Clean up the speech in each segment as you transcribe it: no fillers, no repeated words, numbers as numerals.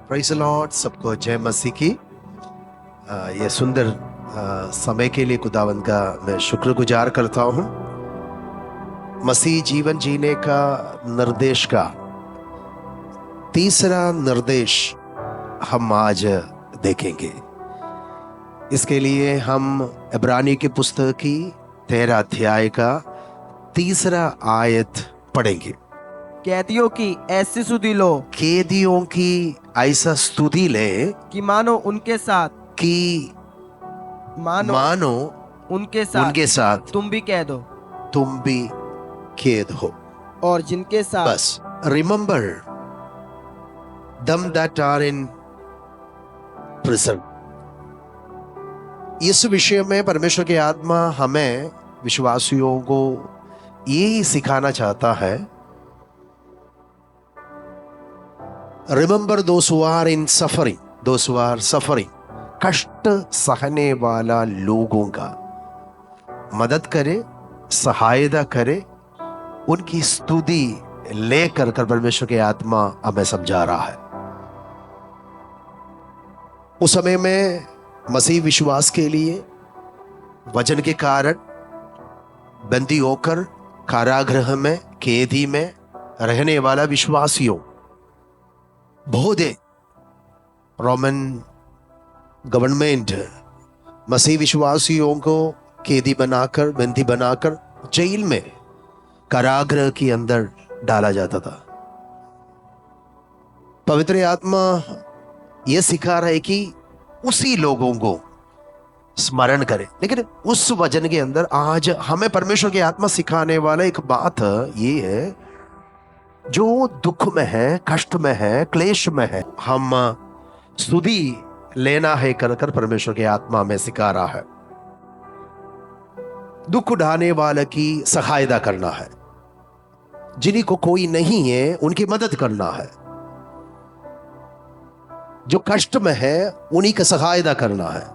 Praise the Lord. सबको जय मसीह की। ये सुंदर समय के लिए खुदावंद का मैं शुक्रगुजार करता हूँ। मसीह जीवन जीने का निर्देश का तीसरा निर्देश हम आज देखेंगे। इसके लिए हम इब्रानी की पुस्तक की 13 अध्याय का तीसरा आयत पढ़ेंगे। कैदियों की ऐसी स्तुति लो कैदियों की ऐसा स्तुति ले कि मानो उनके साथ मानो उनके साथ तुम भी कैद हो, तुम भी कैद हो। और जिनके साथ बस remember them that are in prison। इस विषय में परमेश्वर की आत्मा हमें विश्वासियों को यही सिखाना चाहता है। Remember those who are in suffering, those who are suffering। कष्ट सहने वाला लोगों का मदद करे, सहायता करे, उनकी स्तुति लेकर कर परमेश्वर की आत्मा हमें समझा रहा है। उस समय में मसीह विश्वास के लिए वचन के कारण बंदी होकर कारागृह में कैदी में रहने वाला विश्वासियों बहुत है। रोमन गवर्नमेंट मसीह विश्वासियों को कैदी बनाकर, बंदी बनाकर जेल में, कारागृह के अंदर डाला जाता था। पवित्र आत्मा यह सिखा रहा है कि उसी लोगों को स्मरण करें। लेकिन उस वचन के अंदर आज हमें परमेश्वर की आत्मा सिखाने वाला एक बात ये है, जो दुख में है, कष्ट में है, क्लेश में है, हम स्तुति लेना है कर कर परमेश्वर की आत्मा में सिखा रहा है। दुख उठाने वाले की सहायता करना है, जिन्हीं को कोई नहीं है उनकी मदद करना है, जो कष्ट में है उन्हीं का सहायता करना है।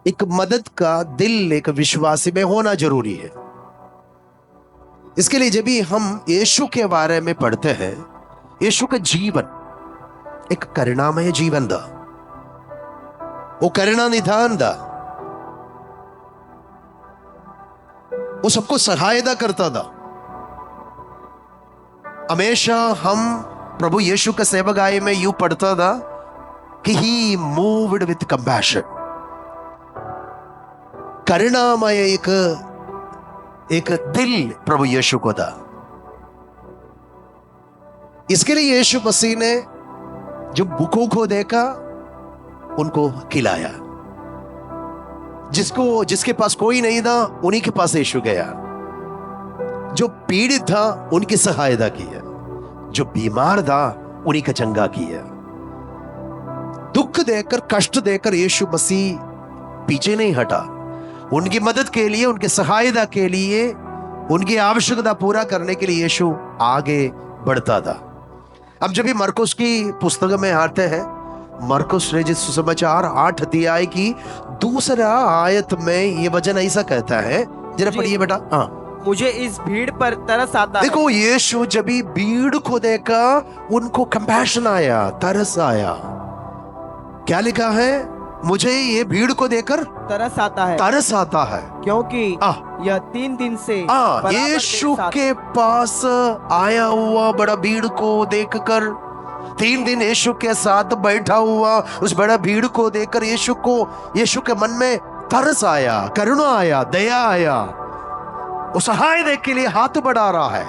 एक मदद का दिल एक विश्वासी में होना जरूरी है। इसके लिए जब भी हम यीशु के बारे में पढ़ते हैं, यीशु का जीवन एक करुणामय जीवन था, वो करुणा निधान था, वो सबको सहायता करता था। हमेशा हम प्रभु यीशु का सेवकाई में यूं पढ़ता था कि ही मूव्ड विथ कंपैशन। करुणामय एक दिल प्रभु यीशु को था। इसके लिए यीशु मसीह ने जो भूखों को देखा उनको खिलाया, जिसके पास कोई नहीं था उन्हीं के पास यीशु गया, जो पीड़ित था उनकी सहायता किया, जो बीमार था उन्हीं का चंगा किया। दुख देकर, कष्ट देकर यीशु मसीह पीछे नहीं हटा। उनकी मदद के लिए, उनके सहायता के लिए, उनकी आवश्यकता पूरा करने के लिए यीशु आगे बढ़ता था। अब जब भी मरकुस की पुस्तक में आते हैं, मरकुस रचित सुसमाचार 8 अध्याय की दूसरा आयत में ये वचन ऐसा कहता है, जरा पढ़िए बेटा। हाँ, मुझे इस भीड़ पर तरस आता देखो, यीशु जब भी भीड़ को देखा उनको कंपैशन आया, तरस आया। क्या लिखा है? मुझे ये भीड़ को देखकर तरस आता है, क्योंकि यह 3 दिन से यीशु के पास आया हुआ बड़ा भीड़ को देखकर, 3 दिन यीशु के साथ बैठा हुआ उस बड़ा भीड़ को देखकर यीशु के मन में तरस आया, करुणा आया, दया आया। वो सहायता के लिए हाथ बढ़ा रहा है।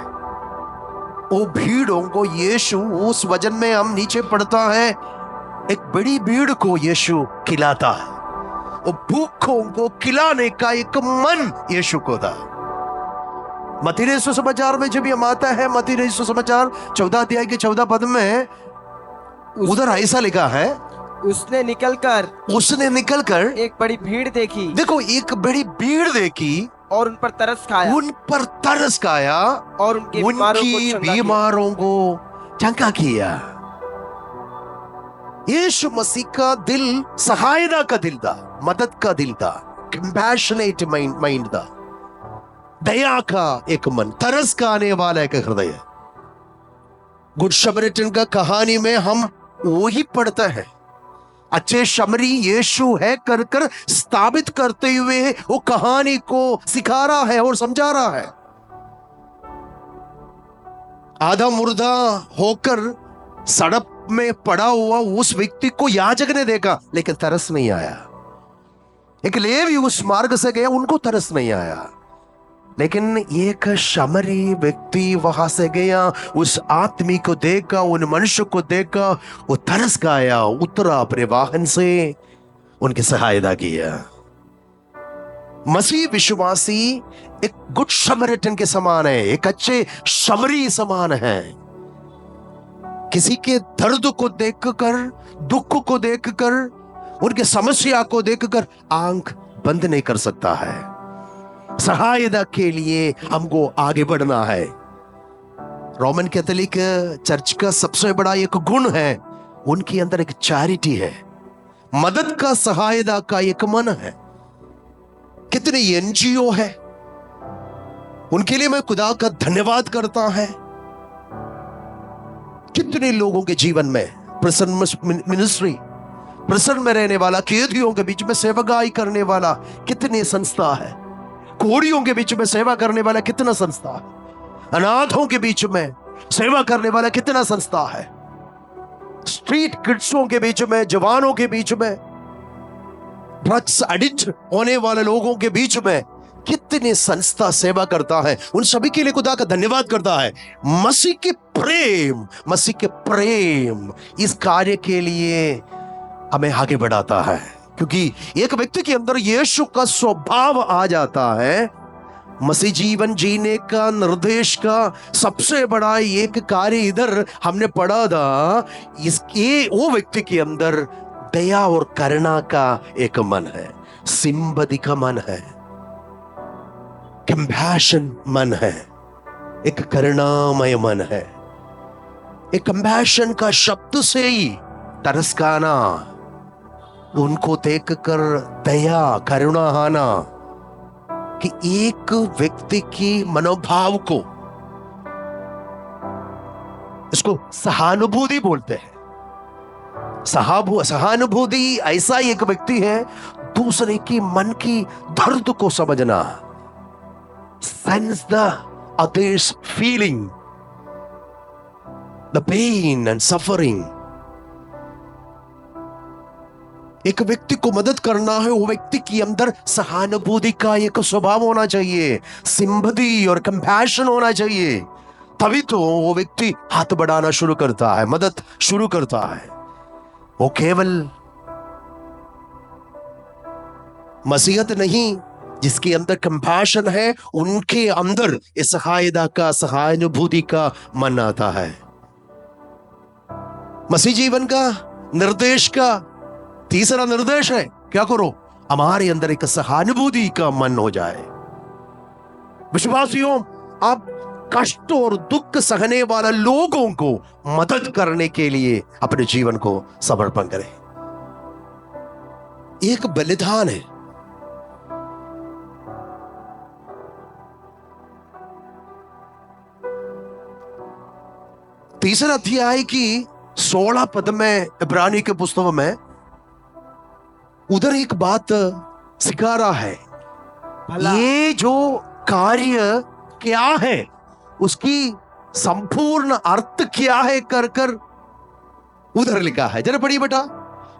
वो भीड़ों को यीशु, उस वचन में हम नीचे पढ़ता है, एक बड़ी भीड़ को यीशु खिलाता है। वो भूखों को खिलाने का एक मन यीशु को था। मत्ती सुसमाचार में जब हम आता है, मत्ती सुसमाचार 14 अध्याय के 14 पद में उधर ऐसा लिखा है, उसने निकलकर एक बड़ी भीड़ देखी। देखो, एक बड़ी भीड़ देखी और उन पर तरस खाया और उनकी बीमारों को चंगा किया। यीशु मसीह का दिल सहायता का दिल था, मदद का दिल था, कंपैशनेट माइंड था, दया का एक मन, तरस का आने वाला एक हृदय। गुड शमरिटन का कहानी में हम वो ही पढ़ता है। अच्छे शमरी यीशु है कर कर स्थापित करते हुए वो कहानी को सिखा रहा है और समझा रहा है। आधा मुर्दा होकर सड़क में पड़ा हुआ उस व्यक्ति को याजक ने देखा, लेकिन तरस नहीं आया। एक लेवी उस मार्ग से गया, उनको तरस नहीं आया। लेकिन एक शमरी व्यक्ति वहां से गया, उस आदमी को देखा, उन मनुष्य को देखा, वो तरस गया, उतरा अपने वाहन से, उनकी सहायता किया। मसीह विश्वासी एक गुड समरिटन के समान है, एक अच्छे शमरी समान है। किसी के दर्द को देखकर, दुख को देखकर, उनके समस्या को देखकर आंख बंद नहीं कर सकता है। सहायता के लिए हमको आगे बढ़ना है। रोमन कैथोलिक चर्च का सबसे बड़ा एक गुण है, उनके अंदर एक चैरिटी है, मदद का, सहायता का एक मन है। कितने एनजीओ है, उनके लिए मैं खुदा का धन्यवाद करता है। कितने लोगों के जीवन में प्रिजन मिनिस्ट्री, प्रिजन में रहने वाला, कैदियों के बीच में सेवागाई करने वाला कितने संस्था है, कोड़ियों के बीच में सेवा करने वाला कितना संस्था है, अनाथों के बीच में सेवा करने वाला कितना संस्था है, स्ट्रीट किड्सों के बीच में, जवानों के बीच में, ड्रग्स एडिक्ट होने वाले लोगों के बीच में कितने संस्था सेवा करता है। उन सभी के लिए खुदा का धन्यवाद करता है। मसीह के प्रेम इस कार्य के लिए हमें आगे बढ़ाता है, क्योंकि एक व्यक्ति के अंदर यीशु का स्वभाव आ जाता है। मसीह जीवन जीने का, निर्देश का सबसे बड़ा एक कार्य इधर हमने पढ़ा था, इसके वो व्यक्ति के अंदर दया और करुणा का एक मन है, सिंपैथी का मन है, कंपैशन मन है, एक करुणामय मन है। एक कंपैशन का शब्द से ही तरस खाना, उनको देखकर दया करुणा आना, कि एक व्यक्ति की मनोभाव को, इसको सहानुभूति बोलते हैं। सहानुभूति ऐसा एक व्यक्ति है, दूसरे की मन की दर्द को समझना, sense the others feeling, the pain and suffering. एक व्यक्ति को मदद करना है, वो व्यक्ति के अंदर सहानुभूति का एक स्वभाव होना चाहिए, सिंपैथी और कंपैशन होना चाहिए। तभी तो वो व्यक्ति हाथ बढ़ाना शुरू करता है, मदद शुरू करता है। वो केवल मसीहत नहीं, जिसके अंदर कंपैशन है, उनके अंदर इस सहायता का, सहानुभूति का मन आता है। मसीह जीवन का निर्देश का तीसरा निर्देश है, क्या करो, हमारे अंदर एक सहानुभूति का मन हो जाए। विश्वासियों, आप कष्ट और दुख सहने वाले लोगों को मदद करने के लिए अपने जीवन को समर्पण करें। एक बलिदान है। तीसरा अध्याय की 16 पद में, इब्रानी के पुस्तक में, उधर एक बात सिखा रहा है। ये जो कार्य क्या है, उसकी संपूर्ण अर्थ क्या है कर कर उधर लिखा है। जरा पढ़िए बेटा,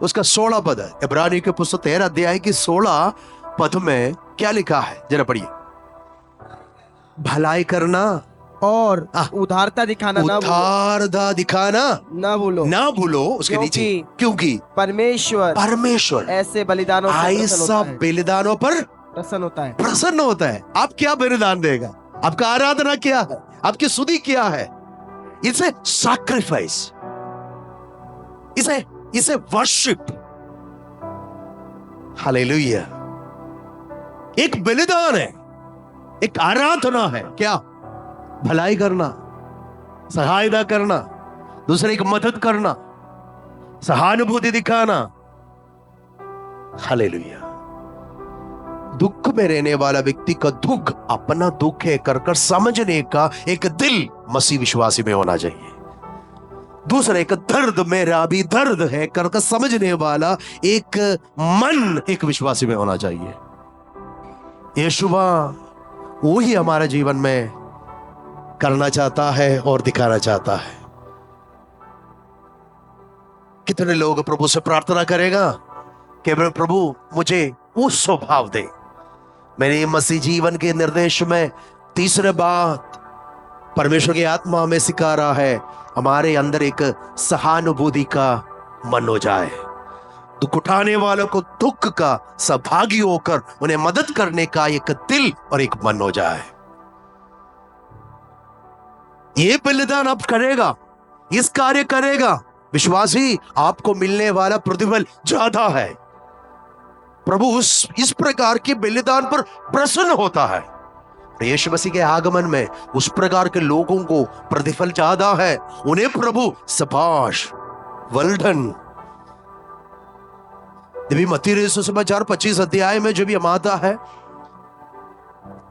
उसका 16 पद है। इब्रानी के पुस्तक 13 अध्याय की 16 पद में क्या लिखा है, जरा पढ़िए। भलाई करना और उदारता दिखाना ना भूलो। उसके नीचे, क्योंकि परमेश्वर ऐसे बलिदानों पर प्रसन्न होता है। आप क्या बलिदान देगा, आपका आराधना क्या है, आपकी स्तुति क्या है? इसे सैक्रिफाइस, इसे वर्शिप। हालेलुया। एक बलिदान है, एक आराधना है। क्या? भलाई करना, सहायता करना, दूसरे की मदद करना, सहानुभूति दिखाना। हालेलुया। दुख में रहने वाला व्यक्ति का दुख अपना दुख है कर समझने का एक दिल मसीह विश्वासी में होना चाहिए। दूसरा एक दर्द मेरा भी दर्द है कर समझने वाला एक मन एक विश्वासी में होना चाहिए। यीशुआ वो ही हमारे जीवन में करना चाहता है और दिखाना चाहता है। कितने लोग प्रभु से प्रार्थना करेगा कि प्रभु मुझे वो स्वभाव दे। मेरे मसीह जीवन के निर्देश में तीसरे बात परमेश्वर की आत्मा में सिखा रहा है, हमारे अंदर एक सहानुभूति का मन हो जाए। दुख उठाने वालों को दुख का सहभागी होकर उन्हें मदद करने का एक दिल और एक मन हो जाए। ये बलिदान आप करेगा, इस कार्य करेगा, विश्वासी आपको मिलने वाला प्रतिफल ज्यादा है। प्रभु इस प्रकार के बलिदान पर प्रसन्न होता है। यीशु मसीह के आगमन में उस प्रकार के लोगों को प्रतिफल ज्यादा है। उन्हें प्रभु सबाश वेल डन। जब मत्ती सुसमाचार 25 अध्याय में जब हम आता है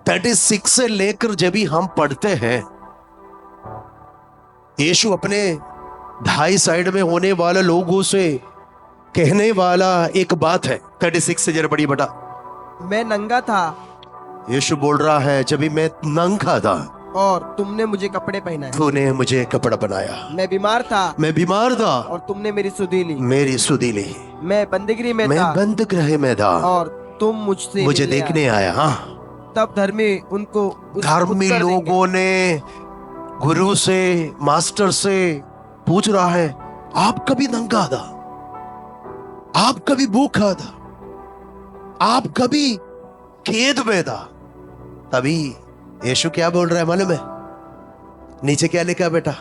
36 से लेकर जब भी हम पढ़ते हैं, यीशु अपने ढाई साइड में होने वाले लोगों से कहने वाला एक बात है। 36 से जरा बड़ी बटा। मैं नंगा था यीशु बोल रहा है, जब भी मैं नंगा था और तुमने मुझे कपड़े पहनाए। तूने मुझे कपड़ा बनाया। मैं बीमार था और तुमने मेरी सुधी ली। ली। मैं बंदीगृह में था बंदीगृह में था और तुम मुझे देखने आया। हाँ, तब धर्मी उनको धर्मी लोगों ने गुरु से मास्टर से पूछ रहा है, आप कभी नंगा था, आप कभी भूखा था, आप कभी खेत में था? तभी यीशु क्या बोल रहा है मालूम है? नीचे क्या लिखा बेटा?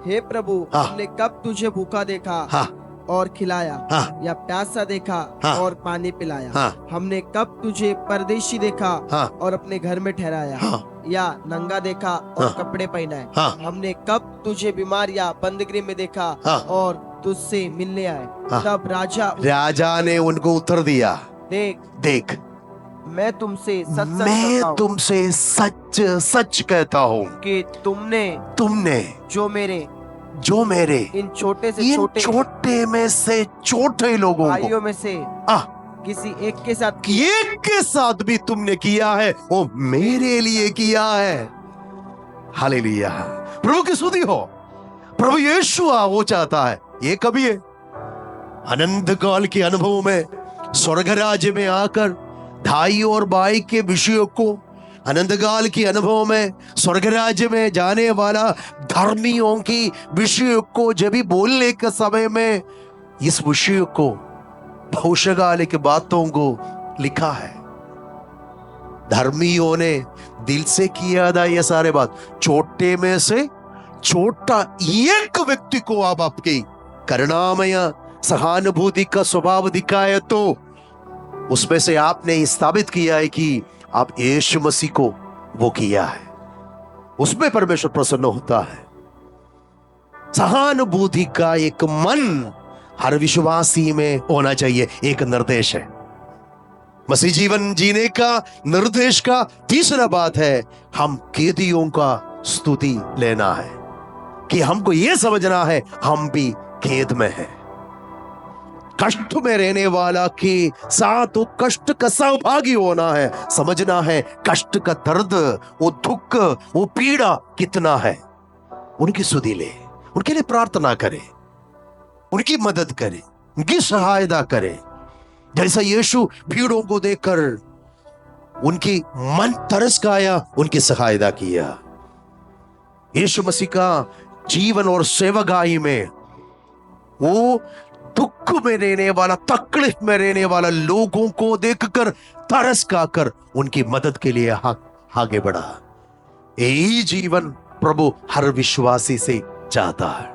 हे प्रभु, हमने कब तुझे भूखा देखा और खिलाया, या प्यासा देखा और पानी पिलाया? हमने कब तुझे परदेशी देखा और अपने घर में ठहराया, या नंगा देखा और कपड़े पहनाए? हमने कब तुझे बीमार या बंदीगृह में देखा और तुझसे मिलने आए? तब राजा ने उनको उत्तर दिया, देख मैं तुमसे सच कहता हूँ कि तुमने जो मेरे इन छोटे में से छोटे लोगों भाइयों में से किसी एक के साथ भी तुमने किया है, वो मेरे लिए किया है। हालेलुया, प्रभु की स्तुति हो। प्रभु यीशु वो चाहता है, ये कभी है अनंत काल के अनुभव में स्वर्ग राज्य में आकर भाई और भाई के विषयों को अनंत काल के अनुभव में स्वर्ग राज्य में जाने वाला धर्मियों की विषयों को जब भी बोलने के समय में इस विषय को भविष्यकाल की बातों को लिखा है। धर्मियों ने दिल से किया था ये सारे बात। छोटे में से छोटा एक व्यक्ति को आप आपकी करुणामय सहानुभूति का स्वभाव दिखाए तो उसमें से आपने स्थापित किया है कि आप यीशु मसीह को वो किया है। उसमें परमेश्वर प्रसन्न होता है। सहानुभूति का एक मन हर विश्वासी में होना चाहिए। एक निर्देश है मसीह जीवन जीने का निर्देश का। तीसरा बात है हम कैदियों का स्तुति लेना है कि हमको यह समझना है हम भी खेद में हैं। कष्ट में रहने वाला के साथ वो कष्ट का सहभागी होना है, समझना है कष्ट का दर्द, वो दुख, वो पीड़ा कितना है। उनकी सुधि ले, उनके लिए प्रार्थना करें, उनकी मदद करें, उनकी सहायता करें। जैसा यीशु भीड़ों को देखकर उनकी मन तरस खाया, उनकी सहायता किया। यीशु मसीह का जीवन और सेवकाई में वो दुख में रहने वाला, तकलीफ में रहने वाला लोगों को देखकर तरस खाकर उनकी मदद के लिए आगे बढ़ा। यही जीवन प्रभु हर विश्वासी से चाहता है।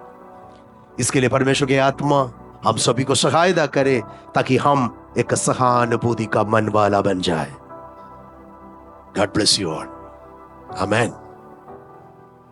इसके लिए परमेश्वर की आत्मा हम सभी को सहायता करे ताकि हम एक सहानुभूति का मन वाला बन जाए। God bless you all. Amen.